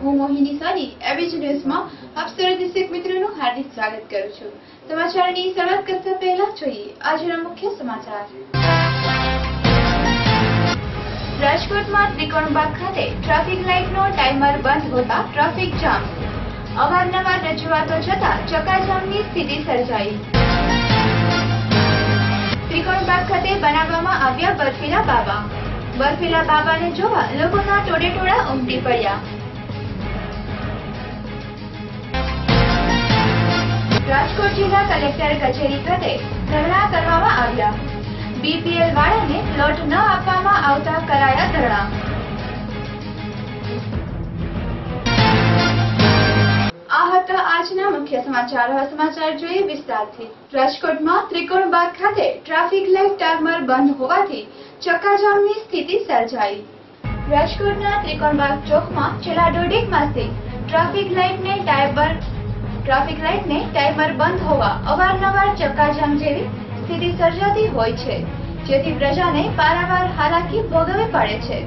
હું મોહિની સાની એબીજ ન્યૂઝમાં આપ સર્વ દર્શક મિત્રોનું હાર્દિક સ્વાગત કરું છું। સમાચારની શરૂઆત કરતા પહેલા જોઈએ આજના મુખ્ય સમાચાર। રાજકોટમાં ત્રિકોણબાગ ખાતે ટ્રાફિક લાઇટનો ટાઈમર બંધ હોતા ટ્રાફિક જામ। અવારનવાર રજૂઆતો છતાં ચક્કાજામની સ્થિતિ સર્જાઈ। ત્રિકોણબાગ ખાતે બનાવવામાં આવ્યા બર્ફીલા બાબા। બર્ફીલા બાબાને જોવા લોકોના ટોળેટોળા ઉમટી પડ્યા। રાજકોટ જિલ્લા કલેક્ટર કચેરી ખાતે ધરણા કરવામાં આવ્યા। બીપીએલ વાળાને પ્લોટ ન આપવામાં આવતા કરાયા ધરણા। આ હતા આજના મુખ્ય સમાચાર। હવે સમાચાર જોઈએ વિસ્તારથી। રાજકોટમાં ત્રિકોણબાગ ખાતે ટ્રાફિક લાઇટ ટાઈમર બંધ હોવાથી ચક્કાજામની સ્થિતિ સર્જાઈ। રાજકોટના ત્રિકોણબાગ ચોકમાં છેલ્લા દોઢેક માસથી ટ્રાફિક લાઇટને ટાઈમર બંધ હોવા અવારનવાર ચક્કાજામ જેવી સ્થિતિ સર્જાતી હોય છે, જેથી પ્રજાને પારાવાર હાલાકી ભોગવવી પડે છે।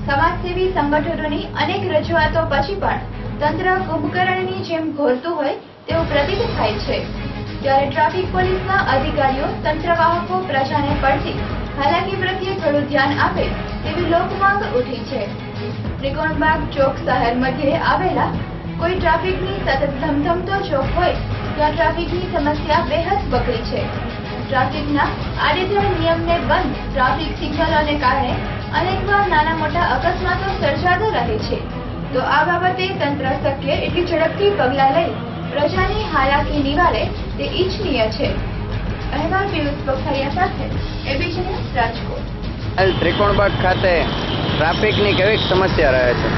સમાજસેવી સંગઠનોની અનેક રજૂઆતો પછી પણ તંત્ર કુંભકર્ણની જેમ ઘોરતું હોય તેવું પ્રતીત થાય છે, ત્યારે ટ્રાફિક પોલીસના અધિકારીઓ તંત્રવાહકો પ્રજાને પડતી હાલાકી પ્રત્યે થોડું ધ્યાન આપે તેવી લોકમાંગ ઉઠી છે। ત્રિકોણબાગ ચોક શહેર મધ્યે આવેલા કોઈ ટ્રાફિકની સતત ધમધમતો ચોક હોય ત્યાં ટ્રાફિકની સમસ્યા બેહદ બગડી છે। ટ્રાફિકના આડેધડ નિયમને બંધ ટ્રાફિક સિગ્નલોને કારણે અનેકવાર નાના મોટા અકસ્માતો સર્જાતા રહે છે, તો આ બાબતે તંત્ર શક્ય એટલી ઝડપથી પગલાં લઈ પ્રજાની હાલાકી નિવારે તે ઈચ્છનીય છે। અહેવાલ પિયુષ પખરિયા સાથે એબીજ ન્યૂઝ રાજકોટ। ત્રિકોણબાગ ખાતે ટ્રાફિકની કેવી સમસ્યા રહે છે?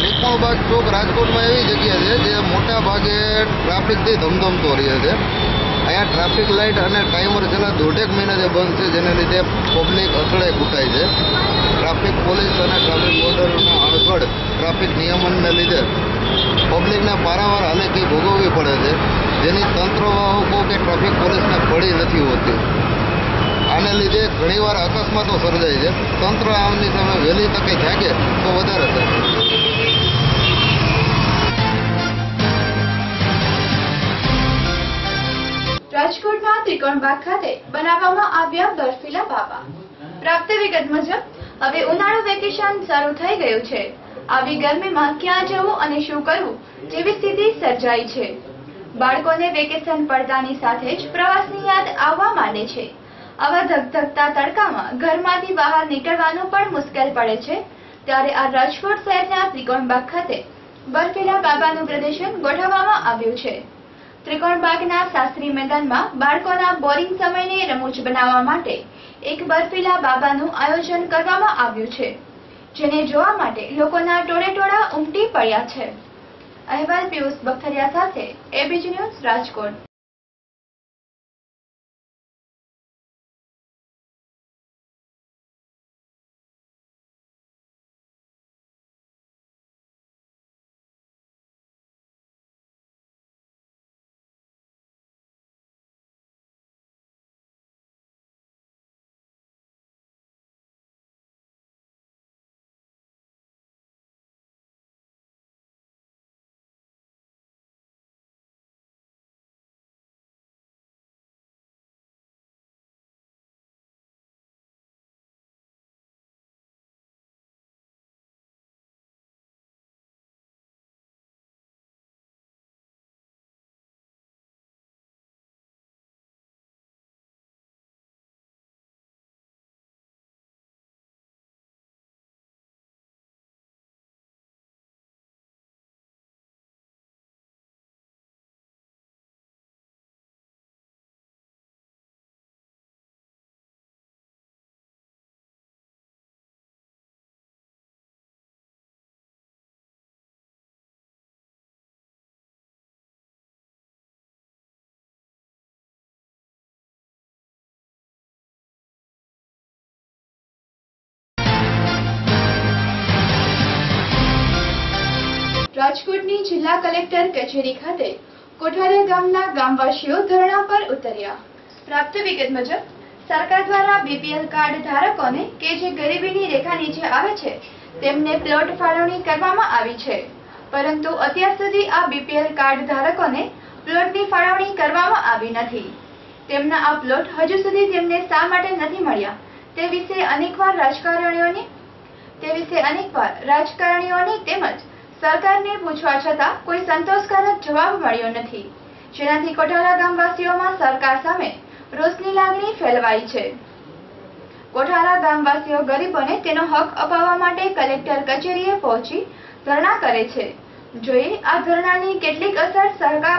ત્રિકોણબાગ ચોક રાજકોટમાં એવી જગ્યા છે જે મોટા ભાગે ટ્રાફિકથી ધમધમતો રહે છે। અહીંયા ટ્રાફિક લાઇટ અને ટાઈમર છેલ્લા દોઢેક મહિનાથી બંધ છે, જેને લીધે પબ્લિક અથડાઈ કૂટાય છે। ટ્રાફિક પોલીસ અને ટ્રાફિક વોર્ડરોના અણઘડ ટ્રાફિક નિયમનને લીધે પબ્લિકને પારાવાર હાલાકી ભોગવવી પડે છે, જેની તંત્રવાહકો કે ટ્રાફિક પોલીસને પડી નથી હોતી। આને લીધે ઘણીવાર અકસ્માતો સર્જાય છે। તંત્ર આમની સામે વહેલી તકે જાગે તો વધારે સારું। રાજકોટમાં ત્રિકોણબાગ ખાતે બનાવવામાં આવ્યા બર્ફીલા બાબા। પ્રાપ્ત વિગત મુજબ હવે ઉનાળુ વેકેશન શરૂ થઈ ગયું છે। આવી ગરમીમાં ક્યાં જવું અને શું કરવું જેવી સ્થિતિ સર્જાઈ છે। બાળકોને વેકેશન પડતાની સાથે જ પ્રવાસની યાદ આવવા માંડે છે। આવા ધગધગતા તડકામાં ઘરમાંથી બહાર નીકળવાનું પણ મુશ્કેલ પડે છે, ત્યારે આ રાજકોટ શહેરના ત્રિકોણબાગ ખાતે બર્ફીલા બાબાનું પ્રદર્શન ગોઠવવામાં આવ્યું છે। ત્રિકોણબાગના શાસ્ત્રી મેદાનમાં બાળકોના બોરિંગ સમયને રમૂજ બનાવવા માટે એક બર્ફીલા બાબાનું આયોજન કરવામાં આવ્યું છે, જેને જોવા માટે લોકોના ટોળેટોળા ઉમટી પડ્યા છે। અહેવાલ પિયુષ બખરિયા સાથે એબીજ ન્યૂઝ રાજકોટ। રાજકોટની જિલ્લા કલેક્ટર કચેરી ખાતે કોઠારિયા ગામના ગામવાસીઓ ધરણા પર ઉતર્યા। પ્રાપ્ત વિગત મુજબ સરકાર દ્વારા બીપીએલ કાર્ડ ધારકોને કે જે ગરીબીની રેખા નીચે આવે છે તેમને પ્લોટ ફાળવણી કરવામાં આવી છે, પરંતુ અત્યાર સુધી આ બીપીએલ કાર્ડ ધારકોને પ્લોટની ફાળવણી કરવામાં આવી નથી. તેમના આ પ્લોટ હજુ સુધી તેમને શા માટે નથી મળ્યા તે વિશે અનેકવાર રાજકારણીઓને તેમજ સરકારને પૂછવા છતાં કોઈ સંતોષકારક જવાબ મળ્યો નથી, જેનાથી કોઠારા ગામવાસીઓમાં સરકાર સામે રોષની લાગણી ફેલાવાઈ છે. કોઠારા ગામવાસીઓ ગરીબોને તેનો હક અપાવવા માટે કલેક્ટર કચેરીએ પહોંચી ધરણા કરે છે. જોઈએ આ ધરણાની કેટલીક અસર સરકાર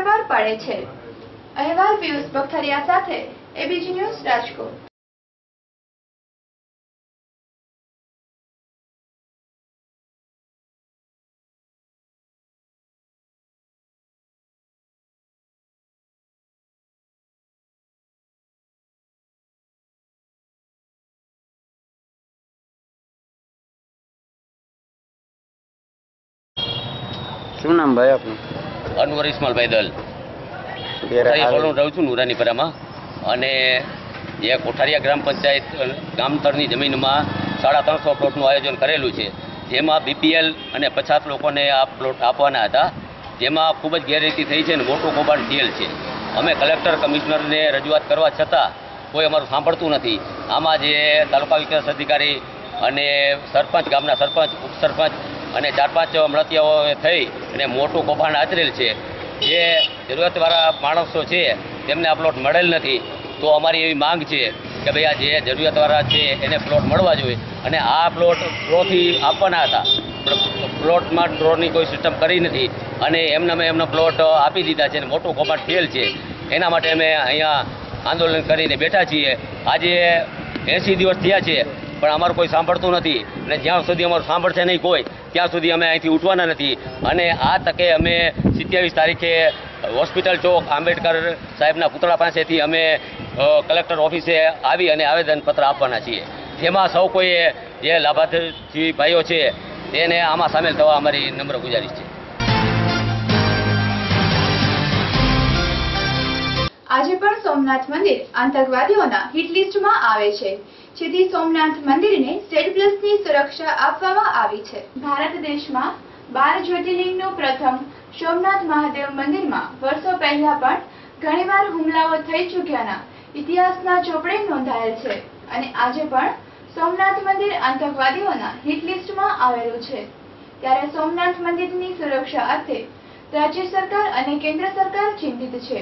પર પડે છે. અહેવાલ પિયુષ બખતરિયા સાથે એબીજી ન્યૂઝ રાજકોટ. શું નામ ભાઈ આપનું? અનવર ઇસ્માલભાઈ દલ. હું રહું છું નુરાનીપરામાં, અને જે કોઠારિયા ગ્રામ પંચાયત ગામતળની જમીનમાં 350 પ્લોટનું આયોજન કરેલું છે, જેમાં બીપીએલ અને 50 લોકોને આ પ્લોટ આપવાના હતા, જેમાં ખૂબ જ ગેરરીતિ થઈ છે અને મોટું કૌભાંડ થયેલ છે. અમે કલેક્ટર કમિશનરને રજૂઆત કરવા છતાં કોઈ અમારું સાંભળતું નથી. આમાં જે તાલુકા વિકાસ અધિકારી અને સરપંચ, ગામના સરપંચ, ઉપસરપંચ અને 4-5 મળતિયાઓએ થઈ અને મોટું કૌભાંડ આચરેલ છે. જે જરૂરિયાતવાળા માણસો છે તેમને આ પ્લોટ મળેલ નથી. તો અમારી એવી માંગ છે કે ભાઈ આ જે જરૂરિયાતવાળા છે એને પ્લોટ મળવા જોઈએ, અને આ પ્લોટ ડ્રોથી આપવાના હતા, પ્લોટમાં ડ્રોની કોઈ સિસ્ટમ કરી નથી અને એમના પ્લોટ આપી દીધા છે અને મોટું કૌભાંડ થયેલ છે. એના માટે અમે અહીંયા આંદોલન કરીને બેઠા છીએ. આજે 80 દિવસ થયા છે પણ અમારું કોઈ સાંભળતું નથી, અને જ્યાં સુધી અમારું સાંભળશે નહીં કોઈ ત્યાં સુધી અમે અહીંથી ઉઠવાના નથી. અને આ તકે અમે 27 તારીખે હોસ્પિટલ ચોક આંબેડકર સાહેબના પુતળા પાસેથી અમે કલેક્ટર ઓફિસે આવી અને આવેદનપત્ર આપવાના છીએ, જેમાં સૌ કોઈએ જે લાભાર્થી ભાઈઓ છે તેને આમાં સામેલ થવા અમારી નમ્ર ગુજારિશ છે. આજે પણ સોમનાથ મંદિર આતંકવાદીઓના હિટ લિસ્ટમાં આવે છે, જેથી સોમનાથ મંદિરને સ્ટેટ પ્લસની સુરક્ષા આપવામાં આવી છે. ભારત દેશમાં 12 જ્યોતિર્લિંગનું પ્રથમ સોમનાથ મહાદેવ મંદિરમાં વર્ષો પહેલા પણ ઘણીવાર હુમલાઓ થઈ ચૂક્યાના ઇતિહાસના ચોપડે નોંધાયેલ છે, અને આજે પણ સોમનાથ મંદિર આતંકવાદીઓના હિટ લિસ્ટમાં આવેલું છે. ત્યારે સોમનાથ મંદિરની સુરક્ષા અર્થે રાજ્ય સરકાર અને કેન્દ્ર સરકાર ચિંતિત છે.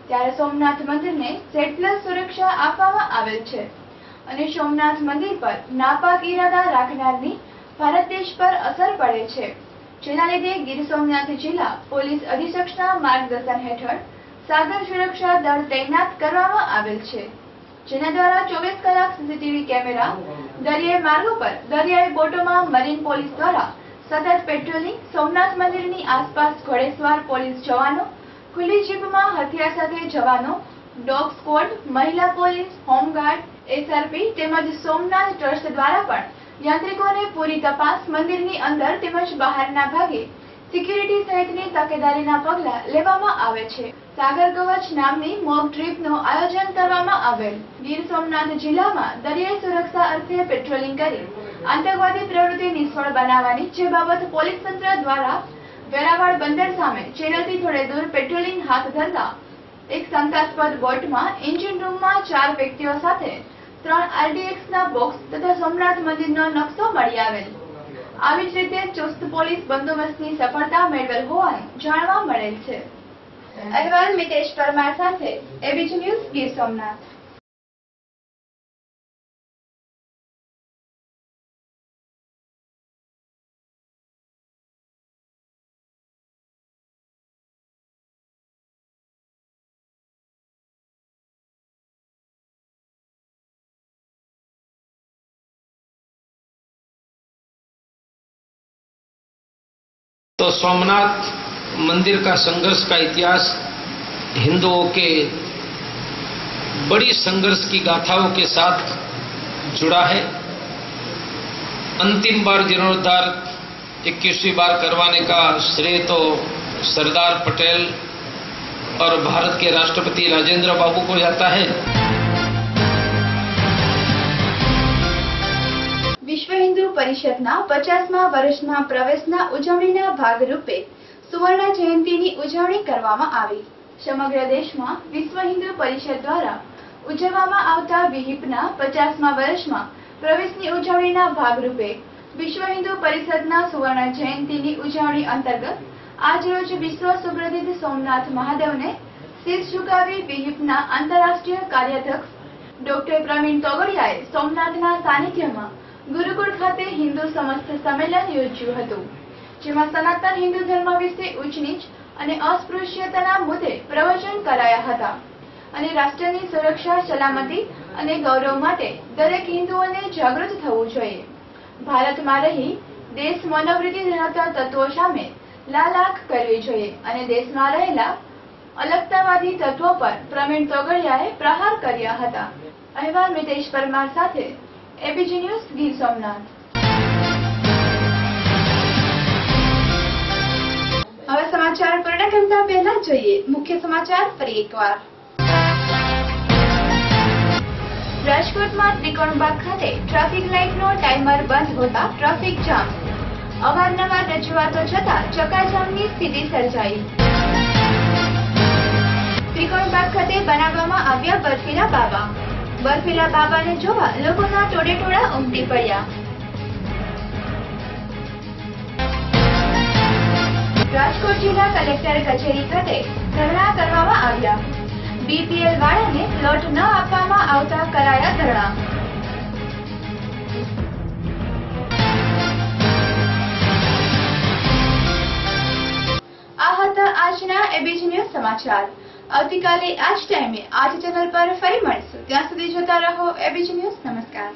ત્યારે સોમનાથ મંદિરને સ્ટેટ પ્લસ સુરક્ષા આપવામાં આવેલ છે, અને સોમનાથ મંદિર પર નાપાક ઈરાદા રાખનારની ભારત દેશ પર અસર પડે છે, જેના લીધે ગીર સોમનાથ જિલ્લા પોલીસ અધિક્ષકના માર્ગદર્શન હેઠળ સાગર સુરક્ષા દળ તૈનાત કરવામાં આવેલ છે, જેના દ્વારા 24 કલાક સીસીટીવી કેમેરા, દરિયાઈ માર્ગો પર દરિયાઈ બોટોમાં મરીન પોલીસ દ્વારા સતત પેટ્રોલિંગ, સોમનાથ મંદિરની આસપાસ ઘોડેસવાર પોલીસ જવાનો, ખુલ્લી જીપમાં હથિયાર સાથે જવાનો, ડોગ સ્ક્વોડ, મહિલા પોલીસ, હોમગાર્ડ, એસઆરપી તેમજ સોમનાથ ટ્રસ્ટ દ્વારા પણ યાત્રિકોને પૂરી તપાસ, મંદિરની અંદર તેમજ બહારના ભાગે સિક્યુરિટી સહિતની તકેદારીના પગલાં લેવામાં આવે છે. સાગર કવચ નામની મોક ટ્રીપનું આયોજન કરવામાં આવેલ. ગીર સોમનાથ જિલ્લામાં દરિયાઈ સુરક્ષા અર્થે પેટ્રોલિંગ કરી આતંકવાદી પ્રવૃત્તિ નિષ્ફળ બનાવવાની જે બાબત પોલીસ તંત્ર દ્વારા વેરાવળ બંદર સામે ચેનલથી થોડે દૂર પેટ્રોલિંગ હાથ ધરતા એક શંકાસ્પદ બોટમાં એન્જિન રૂમમાં 4 વ્યક્તિઓ સાથે 3 RDXના બોક્સ તથા સોમનાથ મંદિરનો નકશો મળી આવેલ. આવી જ રીતે ચુસ્ત પોલીસ બંદોબસ્તની સફળતા મેળવેલ હોવાનું જાણવા મળેલ છે. અહેવાલ મિતેશ પરમાર સાથે એબીજી ન્યૂઝ ગીર સોમનાથ. तो सोमनाथ मंदिर का संघर्ष का इतिहास हिंदुओं के बड़ी संघर्ष की गाथाओं के साथ जुड़ा है। अंतिम बार जीर्णोद्धार 21वीं बार करवाने का श्रेय तो सरदार पटेल और भारत के राष्ट्रपति राजेंद्र बाबू को जाता है। પરિષદના 50મા વર્ષમાં પ્રવેશના ઉજવણીના ભાગરૂપે સુવર્ણ જયંતિની ઉજવણી કરવામાં આવી। સમગ્ર દેશમાં વિશ્વ હિન્દુ પરિષદ દ્વારા ઉજવવામાં આવતા વિહિપના 50મા વર્ષમાં પ્રવેશની ઉજવણીના ભાગરૂપે વિશ્વ હિન્દુ પરિષદના સુવર્ણ જયંતિની ઉજવણી અંતર્ગત આજરોજ વિશ્વ સુપ્રસિદ્ધ સોમનાથ મહાદેવને શીશ ઝુકાવી વિહિપના આંતરરાષ્ટ્રીય કાર્યાધ્યક્ષ ડોક્ટર પ્રવીણ તોગડિયાએ સોમનાથના સાનિધ્યમાં ગુરુકુળ ખાતે હિન્દુ સમસ્ત સંમેલન યોજ્યું હતું, જેમાં સનાતન હિન્દુ ધર્મ વિશે ઉચ્ચ નીચ અને અસ્પૃશ્યતાના મુદ્દે પ્રવચન કરાયા હતા અને રાષ્ટ્રની સુરક્ષા, સલામતી અને ગૌરવ માટે દરેક હિન્દુઓને જાગૃત થવું જોઈએ। ભારતમાં રહી દેશ મનોવૃત્તિ ધરાવતા તત્વો સામે લાલાખ કરવી જોઈએ અને દેશમાં રહેલા અલગતાવાદી તત્વો પર પ્રવીણ તોગડિયાએ પ્રહાર કર્યા હતા। અહેવાલ મિતેશ પરમાર સાથે એબીજી ન્યૂઝ ગીર સોમનાથ। હવે સમાચાર પૂર્ણ કરતા પહેલા જોઈએ મુખ્ય સમાચાર ફરી એકવાર। રાજકોટમાં ત્રિકોણબાગ ખાતે ટ્રાફિક લાઇટનો ટાઈમર બંધ હોતા ટ્રાફિક જામ। અવારનવાર રજૂઆતો છતાં ચક્કાજામની સ્થિતિ સર્જાઈ। ત્રિકોણબાગ ખાતે બનાવવામાં આવ્યા બર્ફીલા બાબા। બર્ફીલા બાબાને જોવા લોકોના ટોળેટોળા ઉમટી પડ્યા। રાજકોટ જિલ્લા કલેક્ટર કચેરી ખાતે ધરણા કરવામાં આવ્યા। બીપીએલ વાળાને પ્લોટ ન આપવામાં આવતા કરાયા ધરણા। આ હતા આજના એબીજી ન્યૂઝ સમાચાર। આવતીકાલે આ જ ટાઈમે આ જ ચેનલ પર ફરી મળીશું। ત્યાં સુધી જોતા રહો એબીજી ન્યૂઝ। નમસ્કાર।